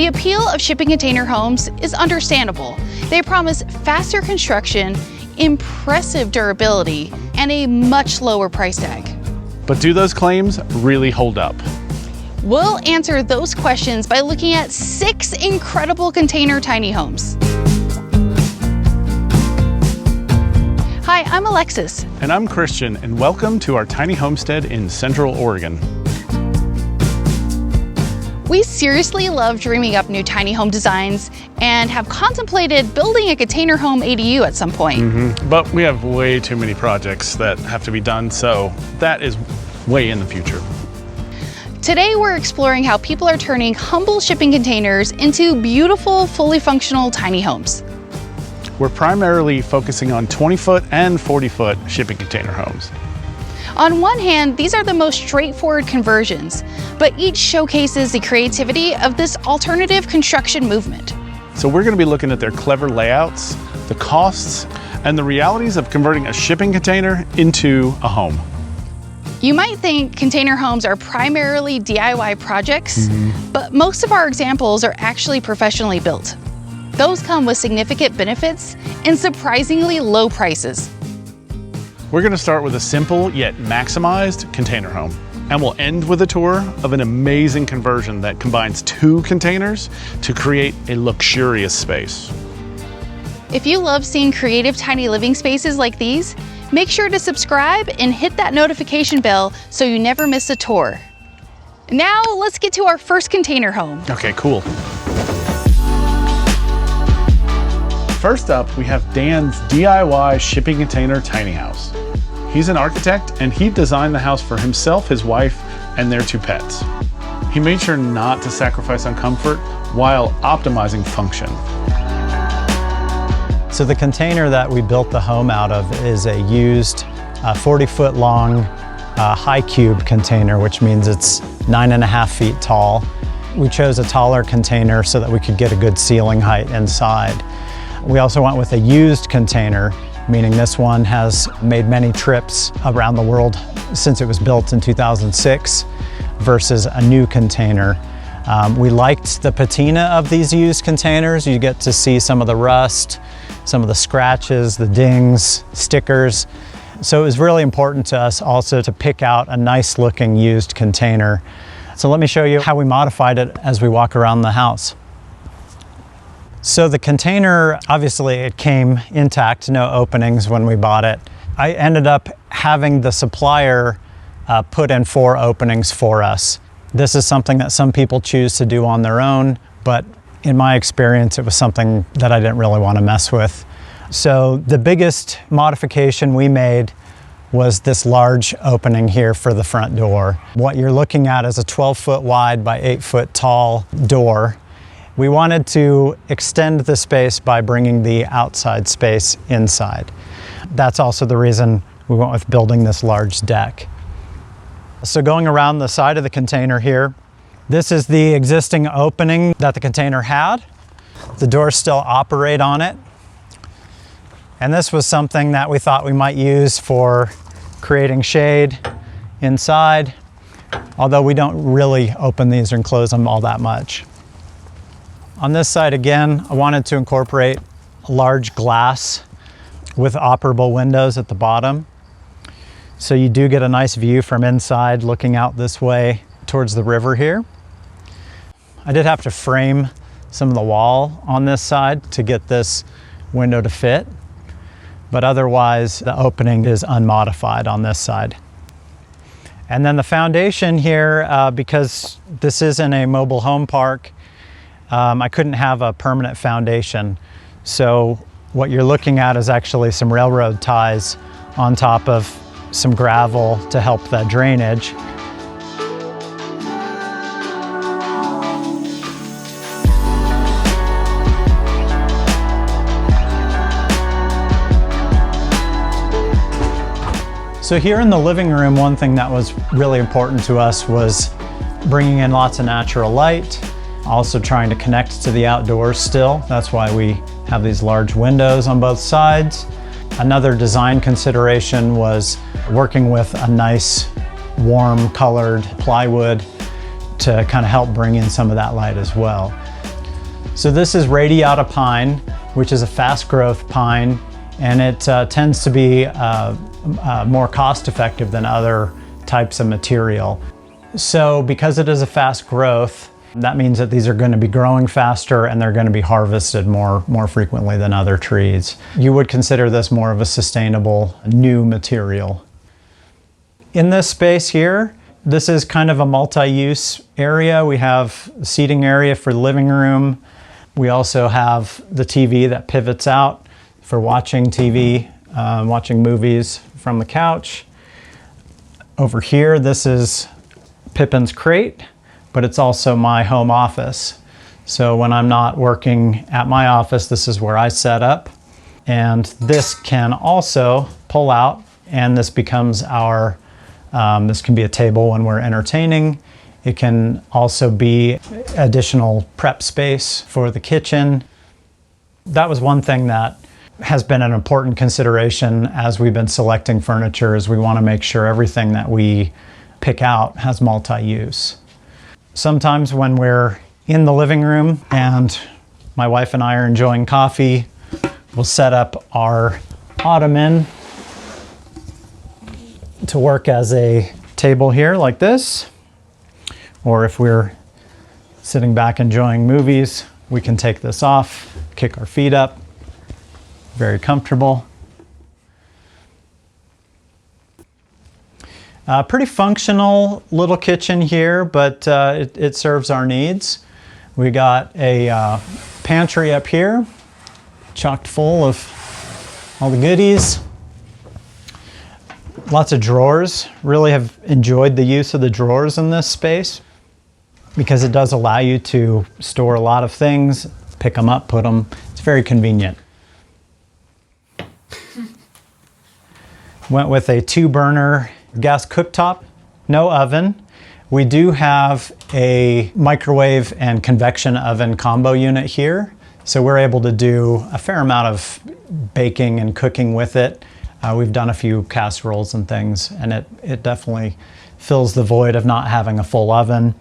The appeal of shipping container homes is understandable. They promise faster construction, impressive durability, and a much lower price tag. But do those claims really hold up? We'll answer those questions by looking at 6 incredible container tiny homes. Hi, I'm Alexis. And I'm Christian, and welcome to our tiny homestead in Central Oregon. We seriously love dreaming up new tiny home designs and have contemplated building a container home ADU at some point. But we have way too many projects that have to be done, so that is way in the future. Today we're exploring how people are turning humble shipping containers into beautiful, fully functional tiny homes. We're primarily focusing on 20-foot and 40-foot shipping container homes. On one hand, these are the most straightforward conversions, but each showcases the creativity of this alternative construction movement. So we're going to be looking at their clever layouts, the costs, and the realities of converting a shipping container into a home. You might think container homes are primarily DIY projects, but most of our examples are actually professionally built. Those come with significant benefits and surprisingly low prices. We're going to start with a simple yet maximized container home, and we'll end with a tour of an amazing conversion that combines 2 containers to create a luxurious space. If you love seeing creative tiny living spaces like these, make sure to subscribe and hit that notification bell so you never miss a tour. Now let's get to our first container home. Okay, cool. First up, we have Dan's DIY shipping container tiny house. He's an architect and he designed the house for himself, his wife, and their 2 pets. He made sure not to sacrifice on comfort while optimizing function. So the container that we built the home out of is a used 40-foot long high cube container, which means it's 9.5 feet tall. We chose a taller container so that we could get a good ceiling height inside. We also went with a used container, meaning this one has made many trips around the world since it was built in 2006 versus a new container. We liked the patina of these used containers. You get to see some of the rust, some of the scratches, the dings, stickers. So it was really important to us also to pick out a nice looking used container. So let me show you how we modified it as we walk around the house. So the container, obviously it came intact, no openings when we bought it. I ended up having the supplier put in 4 openings for us. This is something that some people choose to do on their own, but in my experience, it was something that I didn't really want to mess with. So the biggest modification we made was this large opening here for the front door. What you're looking at is a 12-foot wide by 8-foot tall door. We wanted to extend the space by bringing the outside space inside. That's also the reason we went with building this large deck. So going around the side of the container here, this is the existing opening that the container had. The doors still operate on it. And this was something that we thought we might use for creating shade inside, although we don't really open these and close them all that much. On this side again, I wanted to incorporate a large glass with operable windows at the bottom. So you do get a nice view from inside looking out this way towards the river here. I did have to frame some of the wall on this side to get this window to fit, but otherwise the opening is unmodified on this side. And then the foundation here, because this isn't a mobile home park, I couldn't have a permanent foundation. So what you're looking at is actually some railroad ties on top of some gravel to help that drainage. So here in the living room, one thing that was really important to us was bringing in lots of natural light, also trying to connect to the outdoors still. That's why we have these large windows on both sides. Another design consideration was working with a nice warm colored plywood to kind of help bring in some of that light as well. So this is radiata pine, which is a fast growth pine, and it tends to be more cost effective than other types of material. So because it is a fast growth, that means that these are going to be growing faster and they're going to be harvested more frequently than other trees. You would consider this more of a sustainable new material. In this space here, this is kind of a multi-use area. We have a seating area for the living room. We also have the TV that pivots out for watching TV, watching movies from the couch. Over here, this is Pippin's crate, but it's also my home office. So when I'm not working at my office, this is where I set up. And this can also pull out, and this becomes our, this can be a table when we're entertaining. It can also be additional prep space for the kitchen. That was one thing that has been an important consideration as we've been selecting furniture, is we want to make sure everything that we pick out has multi-use. Sometimes when we're in the living room and my wife and I are enjoying coffee, we'll set up our ottoman to work as a table here like this. Or if we're sitting back enjoying movies, we can take this off, kick our feet up. Very comfortable. Pretty functional little kitchen here, but it serves our needs. We got a pantry up here, chocked full of all the goodies. Lots of drawers. Really have enjoyed the use of the drawers in this space, because it does allow you to store a lot of things, pick them up, put them. It's very convenient. Went with a 2-burner gas cooktop, no oven. We do have a microwave and convection oven combo unit here, so we're able to do a fair amount of baking and cooking with it. We've done a few casseroles and things, and it definitely fills the void of not having a full oven.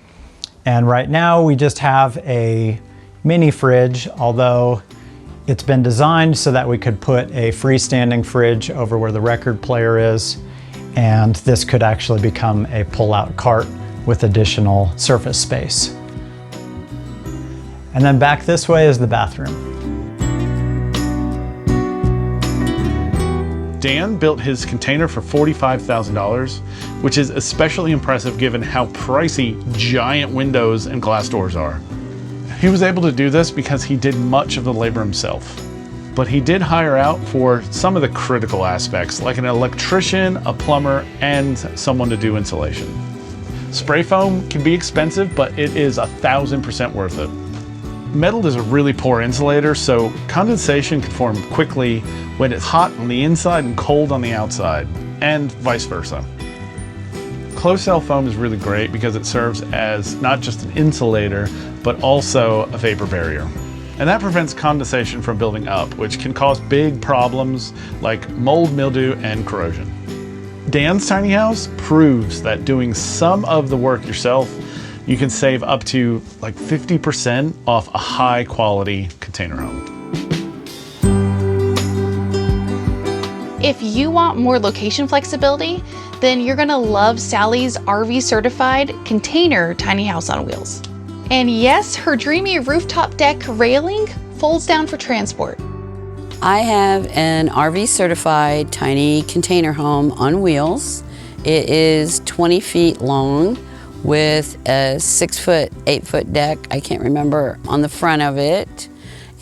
And right now we just have a mini fridge, although it's been designed so that we could put a freestanding fridge over where the record player is, and this could actually become a pull-out cart with additional surface space. And then back this way is the bathroom. Dan built his container for $45,000, which is especially impressive given how pricey giant windows and glass doors are. He was able to do this because he did much of the labor himself, but he did hire out for some of the critical aspects, like an electrician, a plumber, and someone to do insulation. Spray foam can be expensive, but it is 1,000% worth it. Metal is a really poor insulator, so condensation can form quickly when it's hot on the inside and cold on the outside, and vice versa. Closed-cell foam is really great because it serves as not just an insulator, but also a vapor barrier. And that prevents condensation from building up, which can cause big problems like mold, mildew, and corrosion. Dan's tiny house proves that doing some of the work yourself, you can save up to like 50% off a high quality container home. If you want more location flexibility, then you're gonna love Sally's RV certified container tiny house on wheels. And yes, her dreamy rooftop deck railing folds down for transport. I have an RV certified tiny container home on wheels. It is 20 feet long with a 6-foot, 8-foot deck, I can't remember, on the front of it.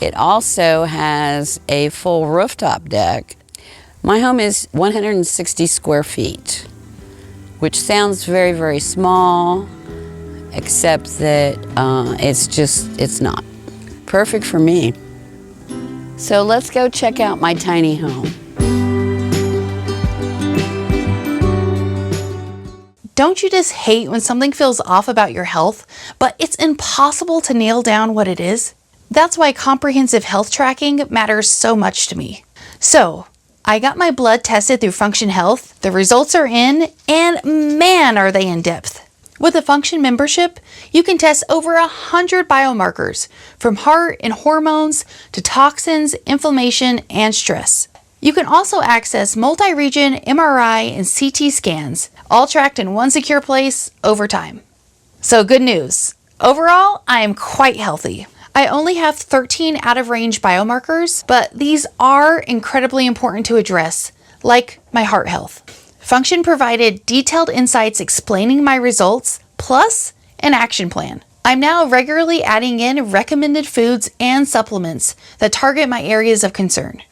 It also has a full rooftop deck. My home is 160 square feet, which sounds very, very small, except that it's not. Perfect for me. So let's go check out my tiny home. Don't you just hate when something feels off about your health, but it's impossible to nail down what it is? That's why comprehensive health tracking matters so much to me. So, I got my blood tested through Function Health, the results are in, and man, are they in depth. With a Function membership, you can test over 100 biomarkers, from heart and hormones to toxins, inflammation, and stress. You can also access multi-region MRI and CT scans, all tracked in one secure place over time. So good news. Overall, I am quite healthy. I only have 13 out-of-range biomarkers, but these are incredibly important to address, like my heart health. Function provided detailed insights explaining my results, plus an action plan. I'm now regularly adding in recommended foods and supplements that target my areas of concern.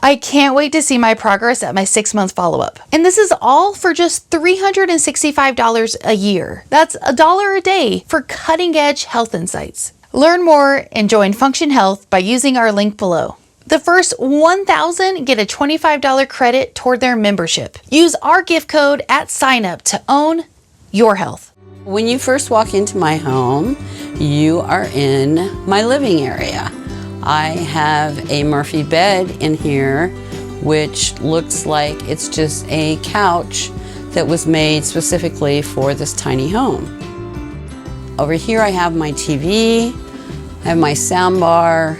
I can't wait to see my progress at my 6-month follow-up. And this is all for just $365 a year. That's $1 a day for cutting-edge health insights. Learn more and join Function Health by using our link below. The first 1,000 get a $25 credit toward their membership. Use our gift code at sign up to own your health. When you first walk into my home, you are in my living area. I have a Murphy bed in here, which looks like it's just a couch that was made specifically for this tiny home. Over here I have my TV, I have my sound bar.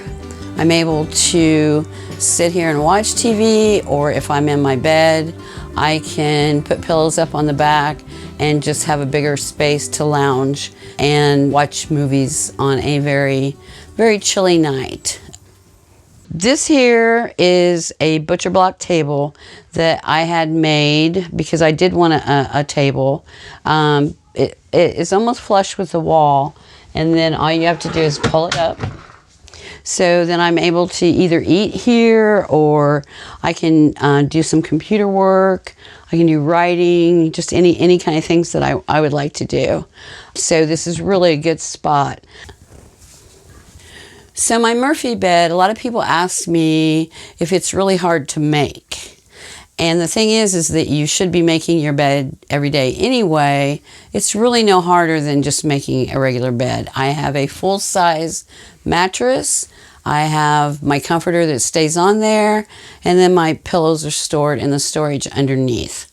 I'm able to sit here and watch TV, or if I'm in my bed, I can put pillows up on the back and just have a bigger space to lounge and watch movies on a very, very chilly night. This here is a butcher block table that I had made because I did want a table. It is almost flush with the wall, and then all you have to do is pull it up. So then I'm able to either eat here, or I can do some computer work. I can do writing, just any kind of things that I would like to do. So this is really a good spot. So my Murphy bed, a lot of people ask me if it's really hard to make. And the thing is that you should be making your bed every day anyway. It's really no harder than just making a regular bed. I have a full-size mattress. I have my comforter that stays on there, and then my pillows are stored in the storage underneath.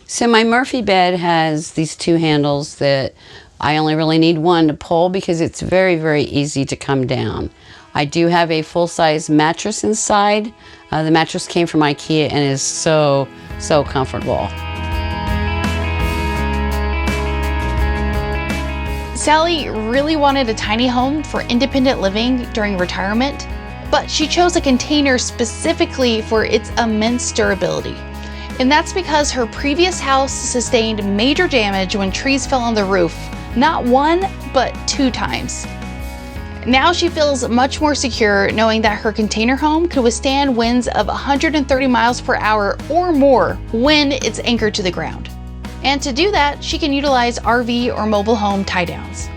So my Murphy bed has these two handles that I only really need one to pull because it's very, very easy to come down. I do have a full-size mattress inside. The mattress came from IKEA and is so, so comfortable. Sally really wanted a tiny home for independent living during retirement, but she chose a container specifically for its immense durability. And that's because her previous house sustained major damage when trees fell on the roof, not one, but 2 times. Now she feels much more secure knowing that her container home could withstand winds of 130 miles per hour or more when it's anchored to the ground. And to do that, she can utilize RV or mobile home tie-downs.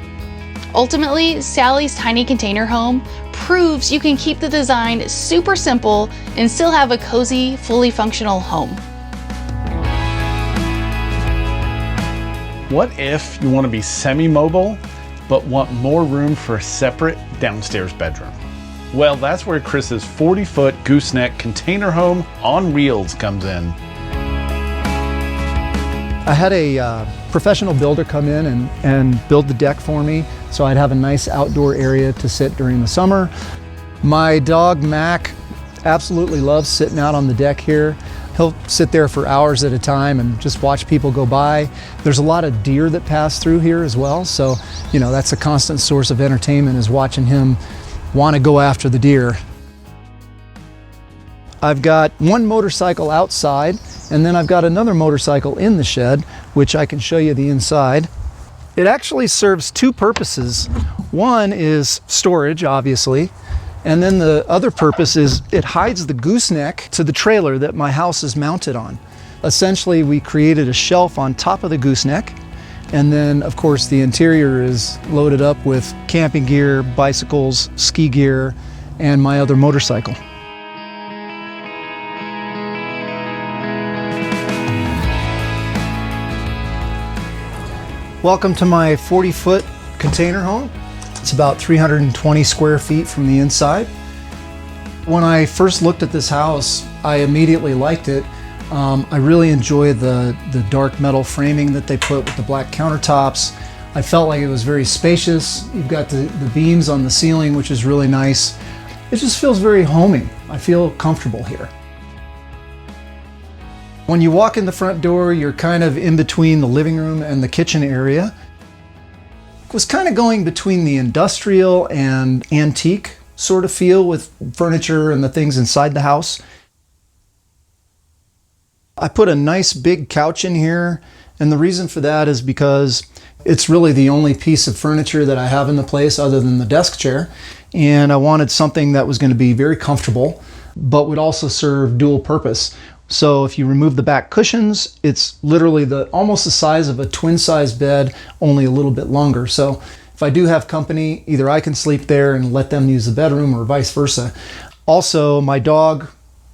Ultimately, Sally's tiny container home proves you can keep the design super simple and still have a cozy, fully functional home. What if you want to be semi-mobile, but want more room for a separate downstairs bedroom? Well, that's where Chris's 40-foot gooseneck container home on wheels comes in. I had a professional builder come in and build the deck for me, so I'd have a nice outdoor area to sit during the summer. My dog Mac absolutely loves sitting out on the deck here. He'll sit there for hours at a time and just watch people go by. There's a lot of deer that pass through here as well, so you know that's a constant source of entertainment, is watching him want to go after the deer. I've got one motorcycle outside, and then I've got another motorcycle in the shed, which I can show you the inside. It actually serves 2 purposes. One is storage, obviously, and then the other purpose is it hides the gooseneck to the trailer that my house is mounted on. Essentially, we created a shelf on top of the gooseneck, and then of course the interior is loaded up with camping gear, bicycles, ski gear, and my other motorcycle. Welcome to my 40-foot container home. It's about 320 square feet from the inside. When I first looked at this house, I immediately liked it. I really enjoy the dark metal framing that they put with the black countertops. I felt like it was very spacious. You've got the beams on the ceiling, which is really nice. It just feels very homey. I feel comfortable here. When you walk in the front door, you're kind of in between the living room and the kitchen area. It was kind of going between the industrial and antique sort of feel with furniture and the things inside the house. I put a nice big couch in here, and the reason for that is because it's really the only piece of furniture that I have in the place other than the desk chair, and I wanted something that was going to be very comfortable but would also serve dual purpose. So if you remove the back cushions, it's literally almost the size of a twin size bed, only a little bit longer. So if I do have company, either I can sleep there and let them use the bedroom or vice versa. Also, my dog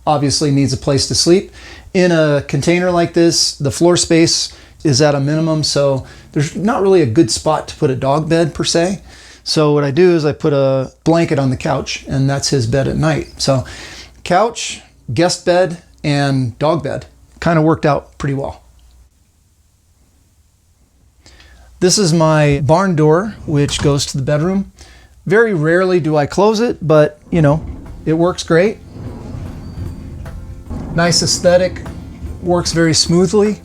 obviously needs a place to sleep. In a container like this, the floor space is at a minimum, so there's not really a good spot to put a dog bed per se. So what I do is I put a blanket on the couch, and that's his bed at night. So couch, guest bed, and dog bed kind of worked out pretty well. This is my barn door, which goes to the bedroom. Very rarely do I close it, but you know, it works great. Nice aesthetic, works very smoothly.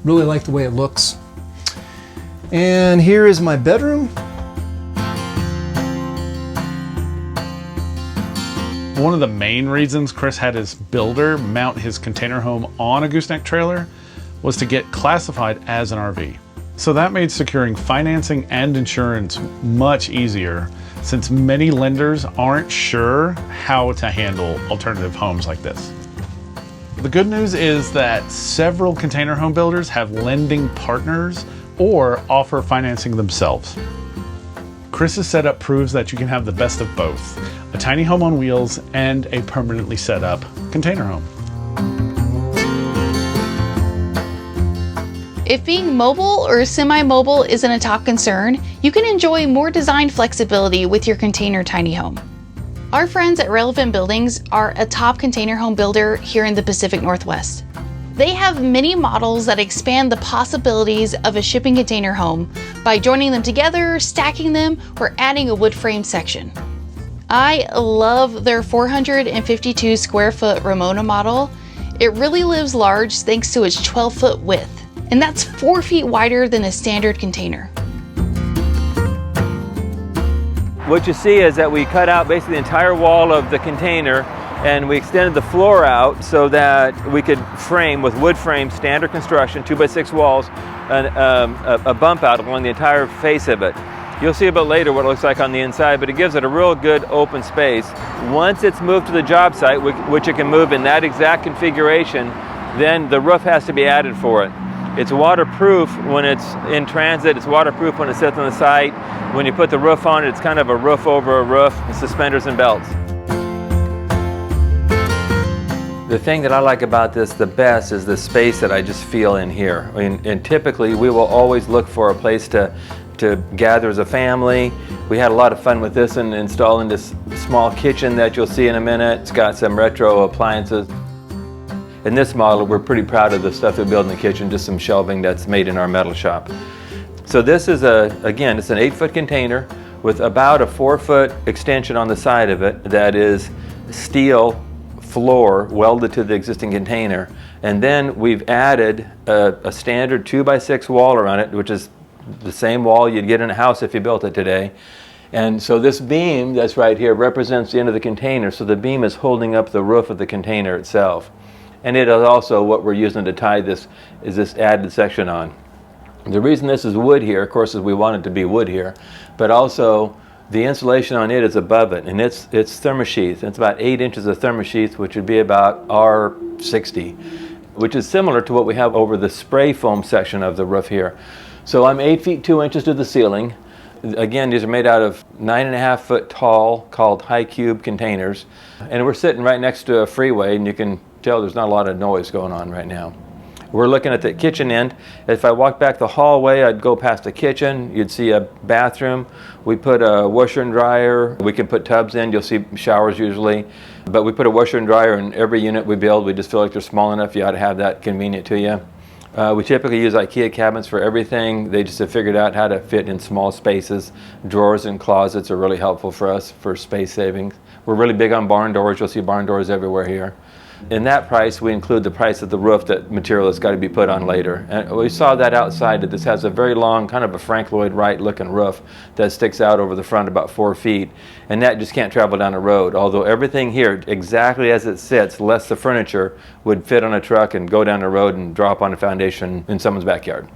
Really like the way it looks. And here is my bedroom. One of the main reasons Chris had his builder mount his container home on a gooseneck trailer was to get classified as an RV. So that made securing financing and insurance much easier, since many lenders aren't sure how to handle alternative homes like this. The good news is that several container home builders have lending partners or offer financing themselves. Chris's setup proves that you can have the best of both, a tiny home on wheels and a permanently set up container home. If being mobile or semi-mobile isn't a top concern, you can enjoy more design flexibility with your container tiny home. Our friends at Relevant Buildings are a top container home builder here in the Pacific Northwest. They have many models that expand the possibilities of a shipping container home by joining them together, stacking them, or adding a wood frame section. I love their 452 square foot Ramona model. It really lives large thanks to its 12-foot width, and that's 4 feet wider than a standard container. What you see is that we cut out basically the entire wall of the container, and we extended the floor out so that we could frame with wood frame, standard construction, 2x6 walls, a bump out along the entire face of it. You'll see a bit later what it looks like on the inside, but it gives it a real good open space. Once it's moved to the job site, which it can move in that exact configuration, then the roof has to be added for it. It's waterproof when it's in transit, it's waterproof when it sits on the site. When you put the roof on it, it's kind of a roof over a roof, and suspenders and belts. The thing that I like about this the best is the space that I just feel in here. And typically we will always look for a place to gather as a family. We had a lot of fun with this and installing this small kitchen that you'll see in a minute. It's got some retro appliances. In this model, we're pretty proud of the stuff we build in the kitchen, just some shelving that's made in our metal shop. So this is again, it's an 8-foot container with about a 4-foot extension on the side of it that is steel floor welded to the existing container. And then we've added a standard 2x6 wall around it, which is the same wall you'd get in a house if you built it today. And so this beam that's right here represents the end of the container, so the beam is holding up the roof of the container itself. And it is also what we're using to tie this added section on. The reason this is wood here, of course, is we want it to be wood here, but also the insulation on it is above it, and it's thermosheath. It's about 8 inches of thermosheath, which would be about R60, which is similar to what we have over the spray foam section of the roof here. So I'm 8 feet 2 inches to the ceiling. Again, these are made out of 9.5 foot tall, called high cube containers. And we're sitting right next to a freeway, and you can tell there's not a lot of noise going on right now. We're looking at the kitchen end. If I walk back the hallway, I'd go past the kitchen. You'd see a bathroom. We put a washer and dryer. We can put tubs in. You'll see showers usually. But we put a washer and dryer in every unit we build. We just feel like they're small enough. You ought to have that convenient to you. We typically use IKEA cabinets for everything. They just have figured out how to fit in small spaces. Drawers and closets are really helpful for us for space savings. We're really big on barn doors. You'll see barn doors everywhere here. In that price, we include the price of the roof, that material that's got to be put on later. And we saw that outside, that this has a very long, kind of a Frank Lloyd Wright looking roof that sticks out over the front about 4 feet. And that just can't travel down the road. Although everything here, exactly as it sits, less the furniture, would fit on a truck and go down the road and drop on a foundation in someone's backyard.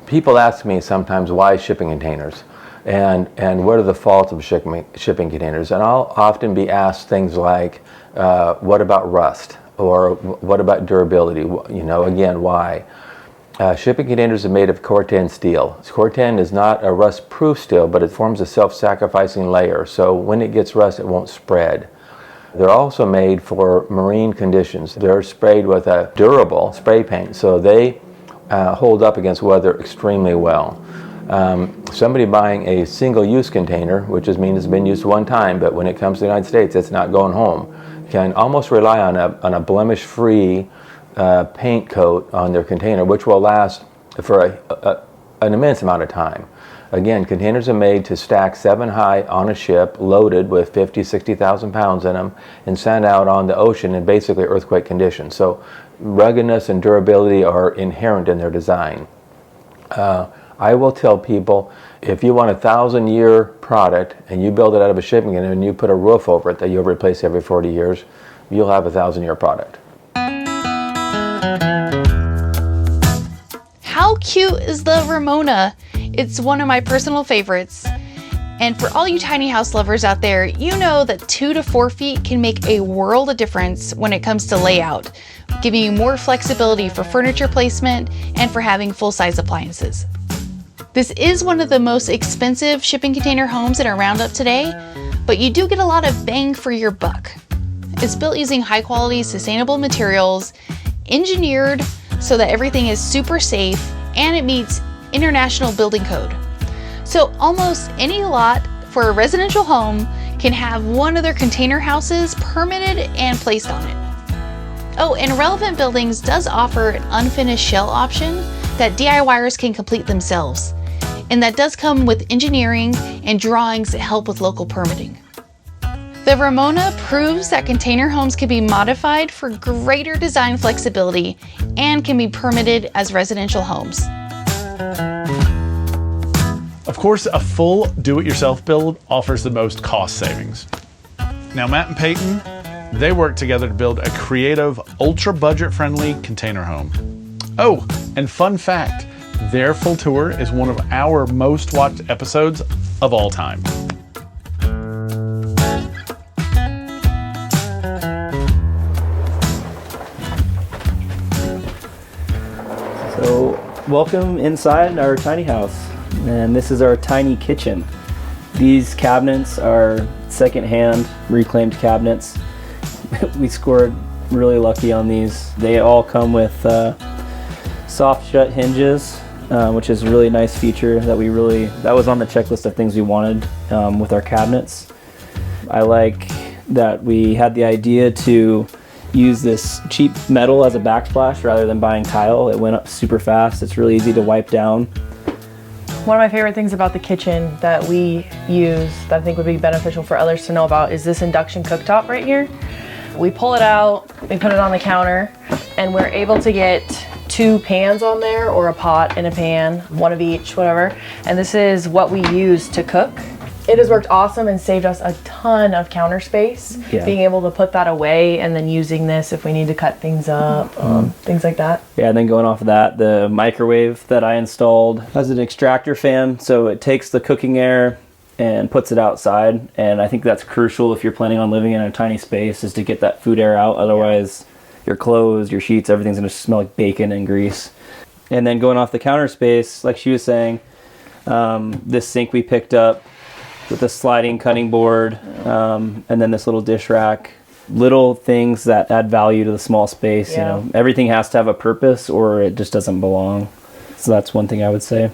People ask me sometimes, why shipping containers? And what are the faults of shipping containers? And I'll often be asked things like, what about rust? Or what about durability? You know, again, why? Shipping containers are made of Corten steel. Corten is not a rust-proof steel, but it forms a self-sacrificing layer. So when it gets rust, it won't spread. They're also made for marine conditions. They're sprayed with a durable spray paint, so they hold up against weather extremely well. Somebody buying a single-use container, which just means it's been used one time, but when it comes to the United States, it's not going home, can almost rely on a blemish-free paint coat on their container, which will last for an immense amount of time. Again, containers are made to stack 7 high on a ship, loaded with 50, 60,000 pounds in them, and sent out on the ocean in basically earthquake conditions. So ruggedness and durability are inherent in their design. I will tell people, if you want a 1,000-year product and you build it out of a shipping container and you put a roof over it that you'll replace every 40 years, you'll have a 1,000-year product. How cute is the Ramona? It's one of my personal favorites. And for all you tiny house lovers out there, you know that 2 to 4 feet can make a world of difference when it comes to layout, giving you more flexibility for furniture placement and for having full-size appliances. This is one of the most expensive shipping container homes that are around up today, but you do get a lot of bang for your buck. It's built using high-quality, sustainable materials, engineered so that everything is super safe, and it meets International Building Code. So almost any lot for a residential home can have one of their container houses permitted and placed on it. Oh, and Relevant Buildings does offer an unfinished shell option that DIYers can complete themselves. And that does come with engineering and drawings that help with local permitting. The Ramona proves that container homes can be modified for greater design flexibility and can be permitted as residential homes. Of course, a full do-it-yourself build offers the most cost savings. Now, Matt and Peyton, they work together to build a creative, ultra-budget-friendly container home. Oh, and fun fact, their full tour is one of our most watched episodes of all time. So, welcome inside our tiny house, and this is our tiny kitchen. These cabinets are second-hand reclaimed cabinets. We scored really lucky on these. They all come with soft shut hinges, which is a really nice feature that that was on the checklist of things we wanted with our cabinets. I like that we had the idea to use this cheap metal as a backsplash rather than buying tile. It went up super fast. It's really easy to wipe down. One of my favorite things about the kitchen that we use that I think would be beneficial for others to know about is this induction cooktop right here. We pull it out, we put it on the counter, and we're able to get 2 pans on there, or a pot and a pan, one of each, whatever. And this is what we use to cook. It has worked awesome and saved us a ton of counter space. Yeah. Being able to put that away and then using this if we need to cut things up, things like that. Yeah, and then going off of that, the microwave that I installed has an extractor fan, so it takes the cooking air and puts it outside. And I think that's crucial if you're planning on living in a tiny space, is to get that food air out. Otherwise, your clothes, your sheets, everything's gonna smell like bacon and grease. And then going off the counter space, like she was saying, this sink we picked up with a sliding cutting board, and then this little dish rack. Little things that add value to the small space. Yeah. You know, everything has to have a purpose or it just doesn't belong. So that's one thing I would say.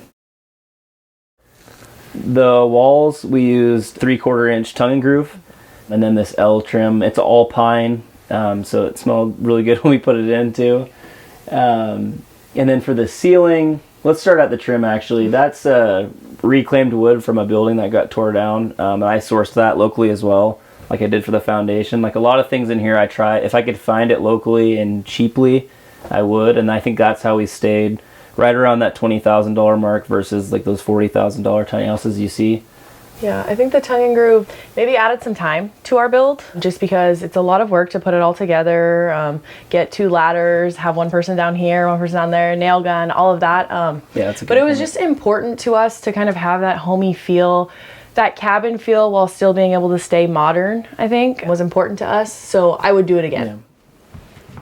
The walls, we used 3/4 inch tongue and groove, and then this L trim. It's all pine, so it smelled really good when we put it in too. And then for the ceiling, let's start at the trim actually. That's reclaimed wood from a building that got tore down. And I sourced that locally as well, like I did for the foundation. Like a lot of things in here I try, if I could find it locally and cheaply, I would. And I think that's how we stayed right around that $20,000 mark versus like those $40,000 tiny houses you see. Yeah, I think the tongue and groove maybe added some time to our build just because it's a lot of work to put it all together, get 2 ladders, have one person down here, one person down there, nail gun, all of that. Yeah, that's a good But it was point. just important to us to kind of have that homey feel, that cabin feel while still being able to stay modern, I think, was important to us. So I would do it again. Yeah.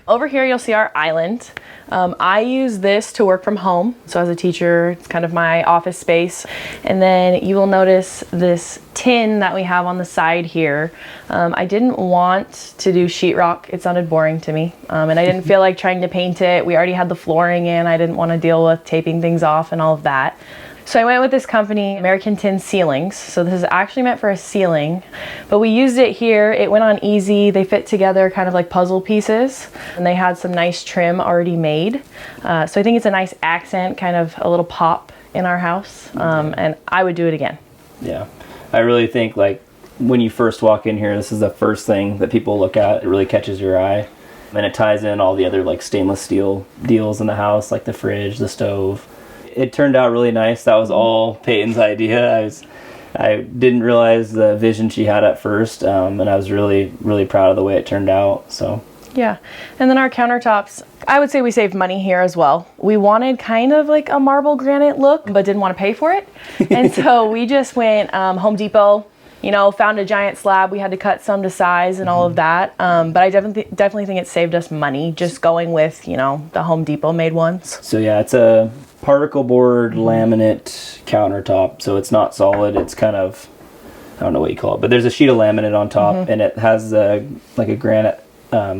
Over here, you'll see our island. I use this to work from home. So as a teacher, it's kind of my office space. And then you will notice this tin that we have on the side here. I didn't want to do sheetrock. It sounded boring to me. And I didn't feel like trying to paint it. We already had the flooring in. I didn't want to deal with taping things off and all of that. So I went with this company, American Tin Ceilings. So this is actually meant for a ceiling, but we used it here. It went on easy. They fit together kind of like puzzle pieces, and they had some nice trim already made. So I think it's a nice accent, kind of a little pop in our house, and I would do it again. Yeah, I really think like when you first walk in here, this is the first thing that people look at. It really catches your eye. And it ties in all the other like stainless steel deals in the house, like the fridge, the stove. It turned out really nice. That was all Peyton's idea. I didn't realize the vision she had at first, and I was really, really proud of the way it turned out. So yeah, and then our countertops, I would say we saved money here as well. We wanted kind of like a marble granite look, but didn't want to pay for it. And so we just went Home Depot, you know, found a giant slab. We had to cut some to size and all of that. But I definitely think it saved us money just going with, you know, the Home Depot made ones. So yeah, it's a particle board laminate countertop. So it's not solid. It's kind of, I don't know what you call it, but there's a sheet of laminate on top, and it has like a granite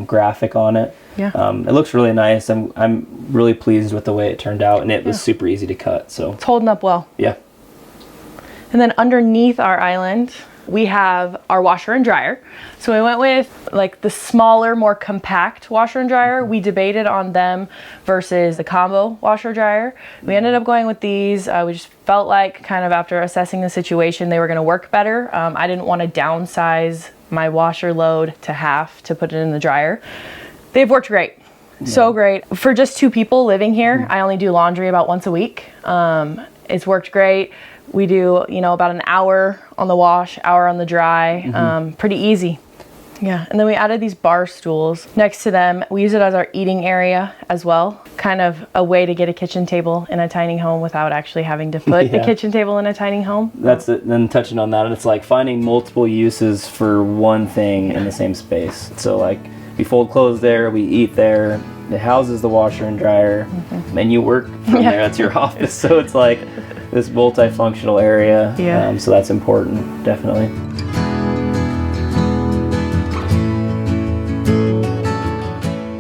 graphic on it. Yeah. It looks really nice. I'm really pleased with the way it turned out, and it was super easy to cut. So It's holding up well. yeah. And then underneath our island, we have our washer and dryer. So we went with like the smaller, more compact washer and dryer. We debated on them versus the combo washer dryer. We ended up going with these. We just felt like kind of after assessing the situation, they were gonna work better. I didn't want to downsize my washer load to half to put it in the dryer. They've worked great. So great. For just 2 people living here, I only do laundry about once a week. It's worked great. We do, you know, about an hour on the wash, hour on the dry, pretty easy. Yeah, and then we added these bar stools next to them. We use it as our eating area as well. Kind of a way to get a kitchen table in a tiny home without actually having to put the kitchen table in a tiny home. That's it. Then touching on that, it's like finding multiple uses for one thing in the same space. So like we fold clothes there, we eat there, it houses the washer and dryer, and you work from there. That's your office. So it's like this multifunctional area. Yeah. So that's important, definitely.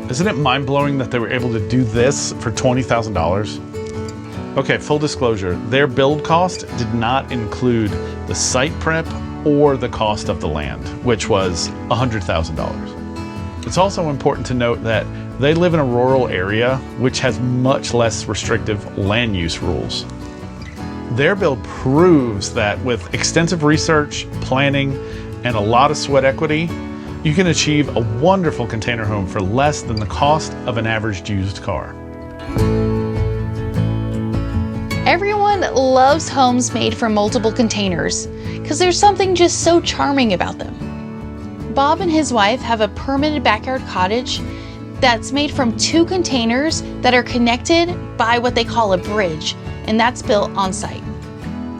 Isn't it mind-blowing that they were able to do this for $20,000? Okay, full disclosure, their build cost did not include the site prep or the cost of the land, which was $100,000. It's also important to note that they live in a rural area, which has much less restrictive land use rules. Their build proves that with extensive research, planning, and a lot of sweat equity, you can achieve a wonderful container home for less than the cost of an average used car. Everyone loves homes made from multiple containers because there's something just so charming about them. Bob and his wife have a permanent backyard cottage that's made from 2 containers that are connected by what they call a bridge, and that's built on site.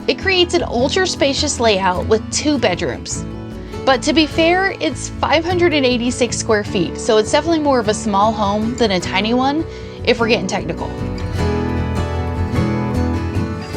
It creates an ultra spacious layout with 2 bedrooms. But to be fair, it's 586 square feet, so it's definitely more of a small home than a tiny one if we're getting technical.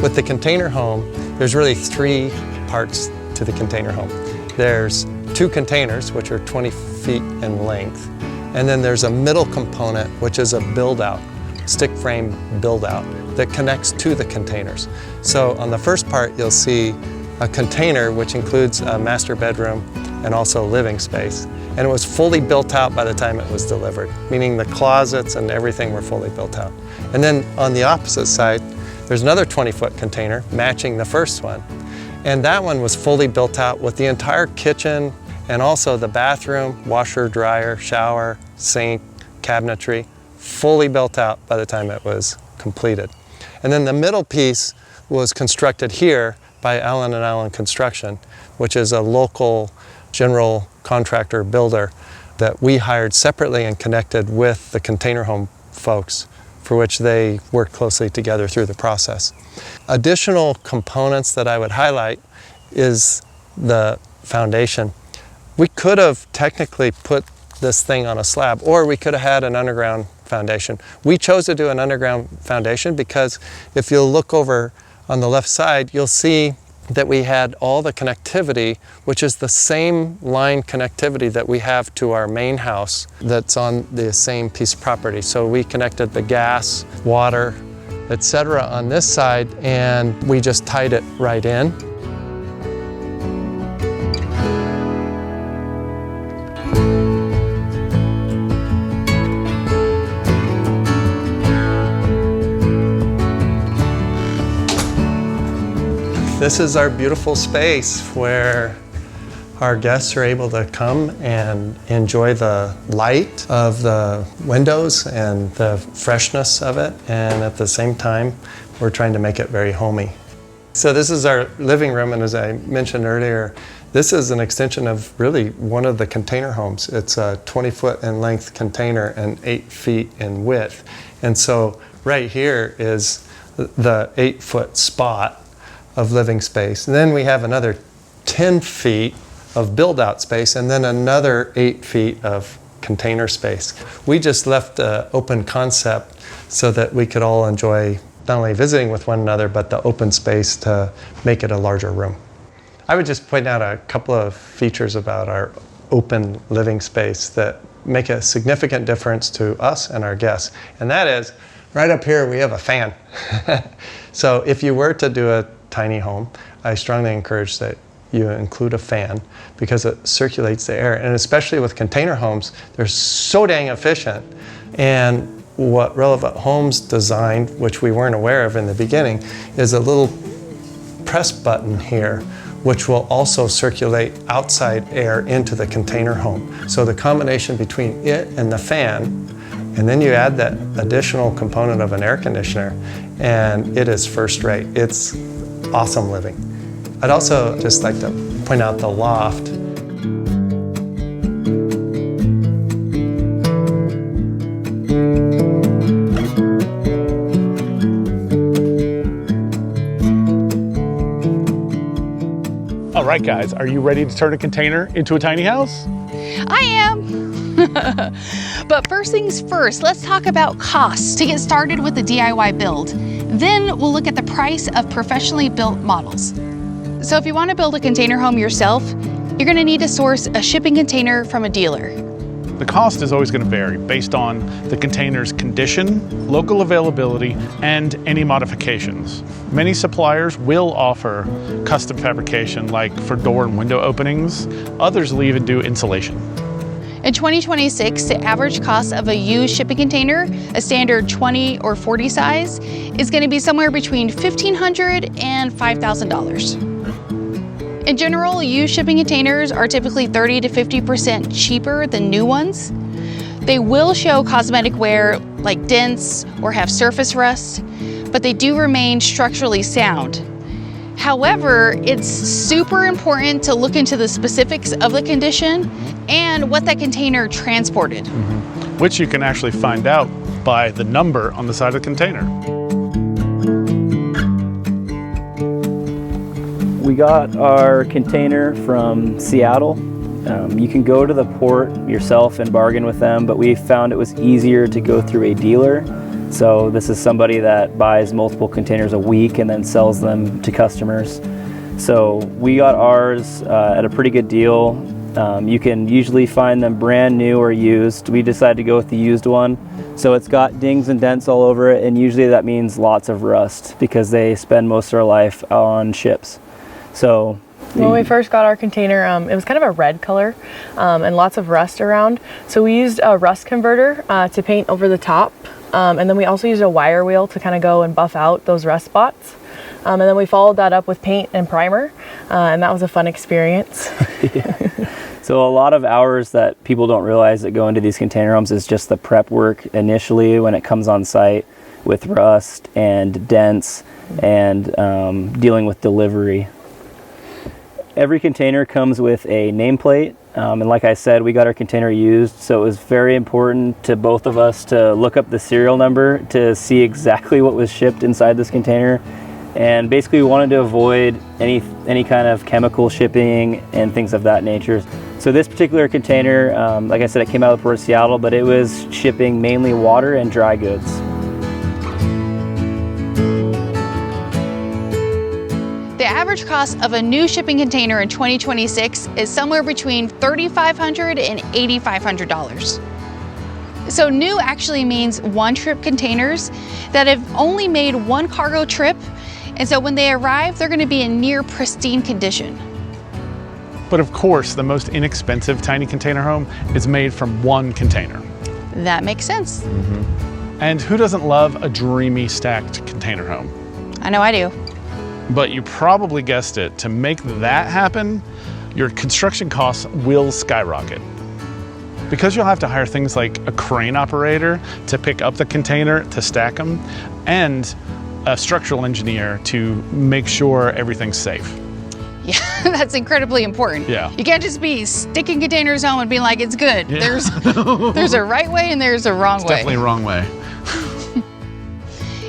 With the container home, there's really 3 parts to the container home. There's 2 containers, which are 20 feet in length, and then there's a middle component, which is a build-out, stick frame build-out that connects to the containers. So on the first part, you'll see a container, which includes a master bedroom, and also living space. And it was fully built out by the time it was delivered, meaning the closets and everything were fully built out. And then on the opposite side, there's another 20-foot container matching the first one. And that one was fully built out with the entire kitchen and also the bathroom, washer, dryer, shower, sink, cabinetry, fully built out by the time it was completed. And then the middle piece was constructed here by Allen & Allen Construction, which is a local general contractor builder that we hired separately and connected with the container home folks, for which they worked closely together through the process. Additional components that I would highlight is the foundation. We could have technically put this thing on a slab, or we could have had an underground foundation. We chose to do an underground foundation because if you'll look over on the left side, you'll see that we had all the connectivity, which is the same line connectivity that we have to our main house that's on the same piece of property. So we connected the gas, water, etc. on this side, and we just tied it right in. This is our beautiful space where our guests are able to come and enjoy the light of the windows and the freshness of it, and at the same time we're trying to make it very homey. So this is our living room, and as I mentioned earlier, this is an extension of really one of the container homes. It's a 20-foot in length container and 8 feet in width. And so right here is the 8-foot spot of living space. And then we have another 10 feet of build-out space, and then another 8 feet of container space. We just left an open concept so that we could all enjoy not only visiting with one another, but the open space to make it a larger room. I would just point out a couple of features about our open living space that make a significant difference to us and our guests. And that is, right up here we have a fan. So if you were to do a tiny home, I strongly encourage that you include a fan because it circulates the air. And especially with container homes, they're so dang efficient. And what Relevant Homes designed, which we weren't aware of in the beginning, is a little press button here, which will also circulate outside air into the container home. So the combination between it and the fan, and then you add that additional component of an air conditioner, and it is first rate. It's awesome living. I'd also just like to point out the loft. All right, guys, are you ready to turn a container into a tiny house? I am. But first things first, let's talk about costs to get started with the DIY build. Then we'll look at the price of professionally built models. So if you want to build a container home yourself, you're going to need to source a shipping container from a dealer. The cost is always going to vary based on the container's condition, local availability, and any modifications. Many suppliers will offer custom fabrication, like for door and window openings. Others will even do insulation. In 2026, the average cost of a used shipping container, a standard 20 or 40 size, is going to be somewhere between $1,500 and $5,000. In general, used shipping containers are typically 30 to 50% cheaper than new ones. They will show cosmetic wear like dents or have surface rust, but they do remain structurally sound. However, it's super important to look into the specifics of the condition and what that container transported. Which you can actually find out by the number on the side of the container. We got our container from Seattle. You can go to the port yourself and bargain with them, but we found it was easier to go through a dealer. So this is somebody that buys multiple containers a week and then sells them to customers. So we got ours at a pretty good deal. You can usually find them brand new or used. We decided to go with the used one. So it's got dings and dents all over it, and usually that means lots of rust because they spend most of their life on ships. So When we first got our container, it was kind of a red color and lots of rust around. So we used a rust converter to paint over the top. And then we also used a wire wheel to kind of go and buff out those rust spots. And then we followed that up with paint and primer. And that was a fun experience. So a lot of hours that people don't realize that go into these container homes is just the prep work initially when it comes on site with rust and dents and dealing with delivery. Every container comes with a nameplate, and like I said, we got our container used, so it was very important to both of us to look up the serial number to see exactly what was shipped inside this container. And basically we wanted to avoid any kind of chemical shipping and things of that nature. So this particular container, like I said, it came out of Port of Seattle, but it was shipping mainly water and dry goods. The average cost of a new shipping container in 2026 is somewhere between $3,500 and $8,500. So new actually means one-trip containers that have only made one cargo trip, and so when they arrive, they're going to be in near pristine condition. But of course, the most inexpensive tiny container home is made from one container. That makes sense. And who doesn't love a dreamy stacked container home? I know I do. But you probably guessed it, to make that happen, your construction costs will skyrocket. Because you'll have to hire things like a crane operator to pick up the container, to stack them, and a structural engineer to make sure everything's safe. Yeah, that's incredibly important. Yeah. You can't just be sticking containers home and being like, it's good. Yeah. There's a right way and there's a wrong way. Definitely a wrong way.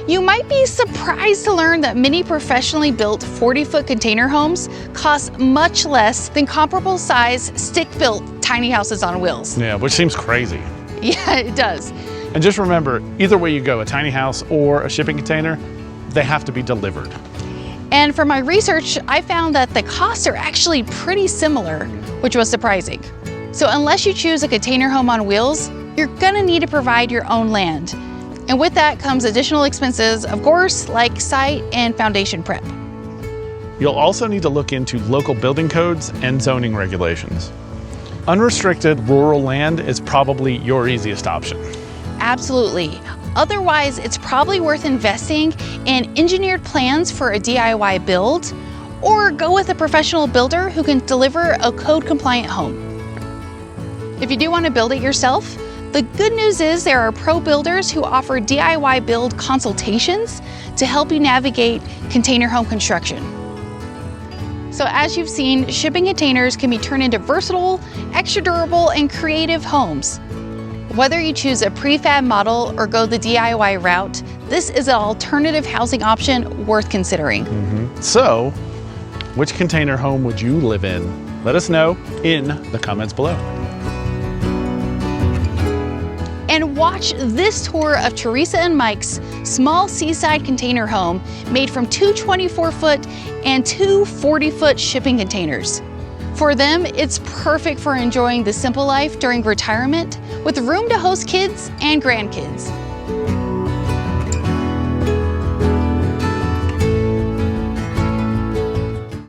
You might be surprised to learn that many professionally built 40-foot container homes cost much less than comparable size stick-built tiny houses on wheels. Yeah, which seems crazy. Yeah, it does. And just remember, either way you go, a tiny house or a shipping container, they have to be delivered. And for my research, I found that the costs are actually pretty similar, which was surprising. So unless you choose a container home on wheels, you're gonna need to provide your own land. And with that comes additional expenses, of course, like site and foundation prep. You'll also need to look into local building codes and zoning regulations. Unrestricted rural land is probably your easiest option. Absolutely. Otherwise, it's probably worth investing in engineered plans for a DIY build, or go with a professional builder who can deliver a code-compliant home. If you do want to build it yourself, the good news is there are pro builders who offer DIY build consultations to help you navigate container home construction. So as you've seen, shipping containers can be turned into versatile, extra durable, and creative homes. Whether you choose a prefab model or go the DIY route, this is an alternative housing option worth considering. So, which container home would you live in? Let us know in the comments below. And watch this tour of Teresa and Mike's small seaside container home made from two 24-foot and two 40-foot shipping containers. For them, it's perfect for enjoying the simple life during retirement with room to host kids and grandkids.